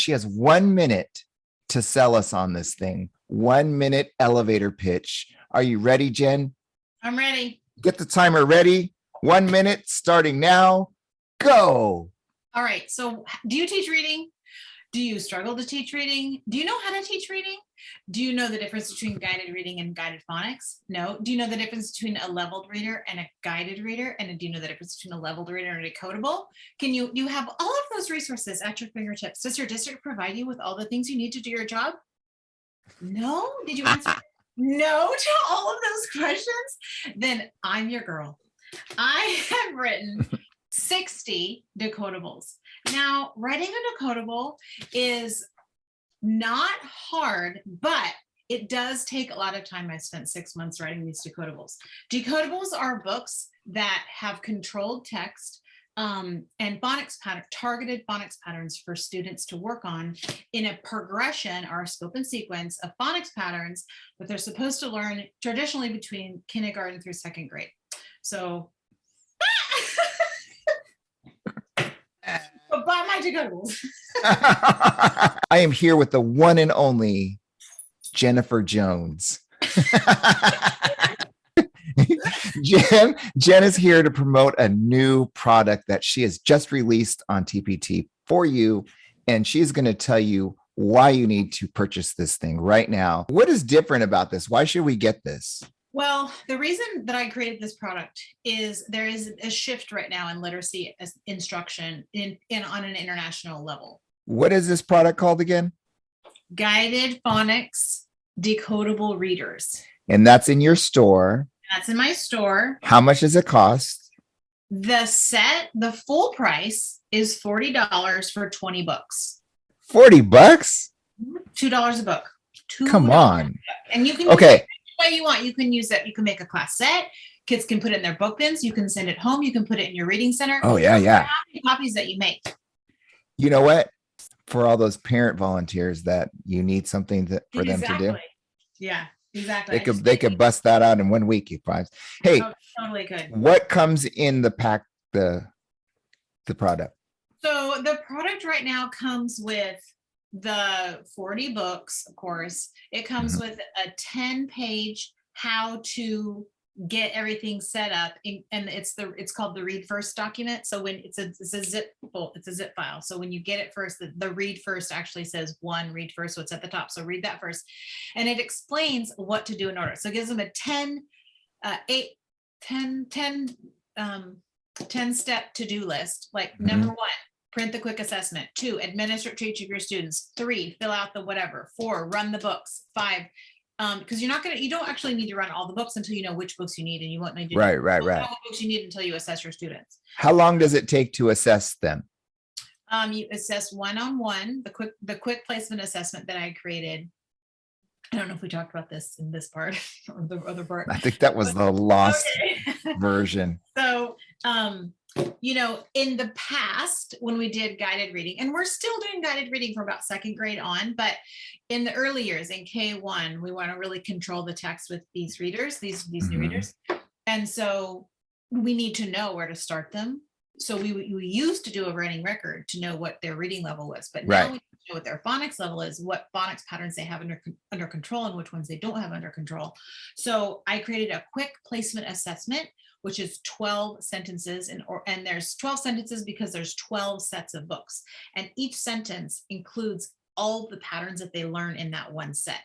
she has 1 minute to sell us on this thing. 1 minute elevator pitch. Are you ready, Jen? I'm ready. Get the timer ready. 1 minute starting now. Go. All right. So do you teach reading? Do you struggle to teach reading? Do you know how to teach reading? Do you know the difference between guided reading and guided phonics? No. Do you know the difference between a leveled reader and a guided reader? And do you know the difference between a leveled reader and a decodable? You have all of those resources at your fingertips. Does your district provide you with all the things you need to do your job? No. Did you answer no to all of those questions? Then I'm your girl. I have written 60 decodables. Now, writing a decodable is not hard, but it does take a lot of time. I spent 6 months writing these decodables. Decodables are books that have controlled text and targeted phonics patterns for students to work on in a progression or a scope and sequence of phonics patterns that they're supposed to learn traditionally between kindergarten through 2nd grade. So buy my decodables. I am here with the one and only Jennifer Jones. Jen is here to promote a new product that she has just released on TPT for you, and she's going to tell you why you need to purchase this thing right now. What is different about this? Why should we get this? Well, the reason that I created this product is there is a shift right now in literacy instruction on an international level. What is this product called again? Guided Phonics Decodable Readers. And that's in your store. That's in my store. How much does it cost? The full price is $40 for 20 books. $40? $2 a book. Come on. And you can okay. Way you want. You can use it. You can make a class set. Kids can put it in their book bins. You can send it home. You can put it in your reading center. Oh, yeah. How many copies that you make? You know what? For all those parent volunteers that you need something for them to do. Yeah, exactly. They could bust that out in 1 week, you guys. Hey, totally could. What comes in the pack, the product? So the product right now comes with the 40 books, of course. It comes with a 10-page how to get everything set up, and it's called the read first document. So when it's a zip file. So when you get it first, the read first actually says 1 read first, so it's at the top. So read that first, and it explains what to do in order. So it gives them a 10 step to-do list. Like number 1, print the quick assessment. 2, administer it to each of your students. 3, fill out the whatever. 4, run the books. 5, because you don't actually need to run all the books until you know which books you need, and you won't need to right. know what books you need until you assess your students. How long does it take to assess them? You assess one-on-one, the quick placement assessment that I created. I don't know if we talked about this in this part or the other part. I think that was the lost version. So, in the past, when we did guided reading, and we're still doing guided reading for about 2nd grade on, but in the early years, in K1, we want to really control the text with these readers, these new readers. And so we need to know where to start them. So we used to do a writing record to know what their reading level was, but now we know what their phonics level is, what phonics patterns they have under control, and which ones they don't have under control. So I created a quick placement assessment, which is 12 sentences, and there's 12 sentences because there's 12 sets of books, and each sentence includes all the patterns that they learn in that one set.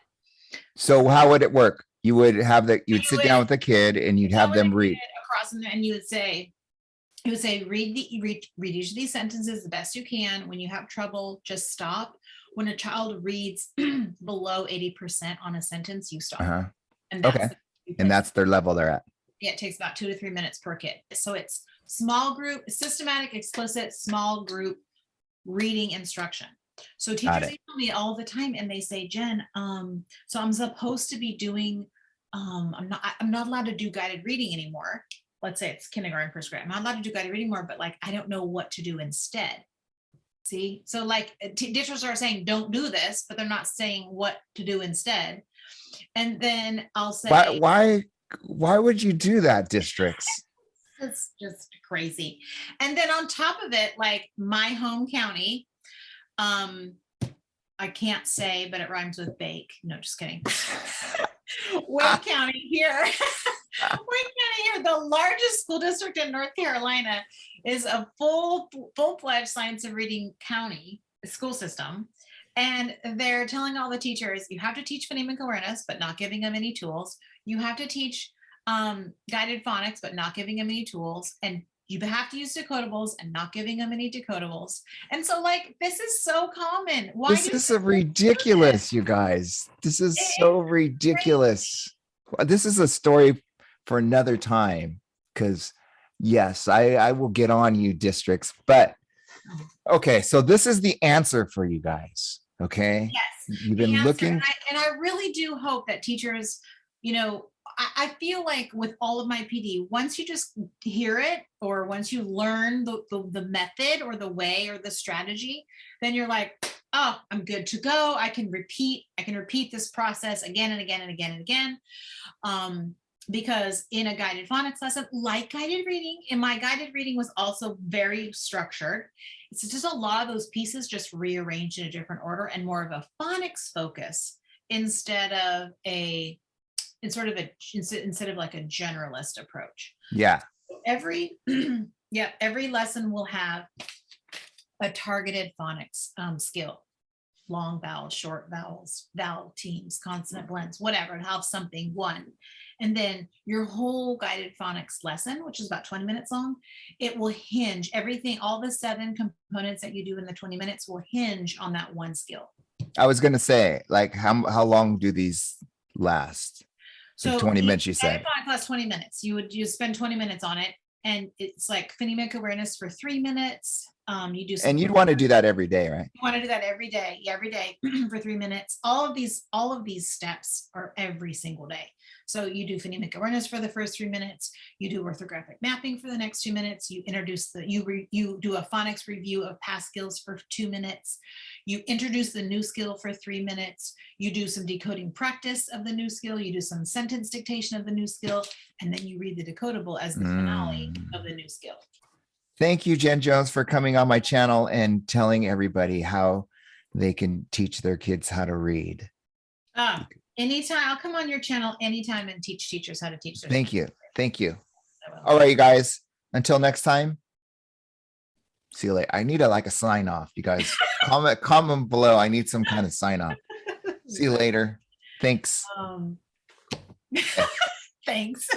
So how would it work? You would sit down with the kid and you'd have them read across, and you would say, read each of these sentences the best you can. When you have trouble, just stop. When a child reads below 80% on a sentence, you stop. And that's their level they're at. Yeah, it takes about 2 to 3 minutes per kid. So it's small group, systematic, explicit, small group reading instruction. So teachers email me all the time and they say, Jen, so I'm supposed to be doing, I'm not allowed to do guided reading anymore. Let's say it's kindergarten, first grade. I'm not allowed to do guided reading more, but I don't know what to do instead. See, so teachers are saying, don't do this, but they're not saying what to do instead. And then I'll say, why would you do that, districts? It's just crazy. And then on top of it, my home county, I can't say, but it rhymes with bake. No, just kidding. Wayne County here. Wayne County here, the largest school district in North Carolina, is a full-fledged science of reading county school system. And they're telling all the teachers, you have to teach phonemic awareness, but not giving them any tools. You have to teach guided phonics, but not giving them any tools. And you have to use decodables and not giving them any decodables. And so like, this is so common. Why This is ridiculous, you guys. This is so ridiculous. This is a story for another time, because yes, I will get on you districts, but okay. So this is the answer for you guys. Okay. Yes. You've been looking. And I really do hope that teachers, you know, I feel like with all of my PD, once you just hear it, or once you learn the method or the way or the strategy, then you're like, oh, I'm good to go. I can repeat this process again and again and again and again. Because in a guided phonics lesson, like guided reading, and my guided reading was also very structured. It's just a lot of those pieces just rearranged in a different order and more of a phonics focus instead of instead of like a generalist approach. Yeah. Every lesson will have a targeted phonics skill. Long vowels, short vowels, vowel teams, consonant blends, whatever, and have something one. And then your whole guided phonics lesson, which is about 20 minutes long, it will hinge everything, all the 7 components that you do in the 20 minutes will hinge on that one skill. I was going to say, like, how long do these last? So 20 minutes, you said. Phonics lasts 20 minutes. You spend 20 minutes on it, and it's like phonemic awareness for 3 minutes. You do, and you'd want to do that every day, right? You want to do that every day, for 3 minutes. All of these steps are every single day. So you do phonemic awareness for the first 3 minutes. You do orthographic mapping for the next 2 minutes. You introduce you do a phonics review of past skills for 2 minutes. You introduce the new skill for 3 minutes. You do some decoding practice of the new skill. You do some sentence dictation of the new skill, and then you read the decodable as the finale of the new skill. Thank you, Jen Jones, for coming on my channel and telling everybody how they can teach their kids how to read. Anytime. I'll come on your channel anytime and teach teachers how to teach their Thank you. Thank you. All right, you guys. Until next time. See you later. I need a sign off. You guys comment below. I need some kind of sign off. See you later. Thanks. Thanks.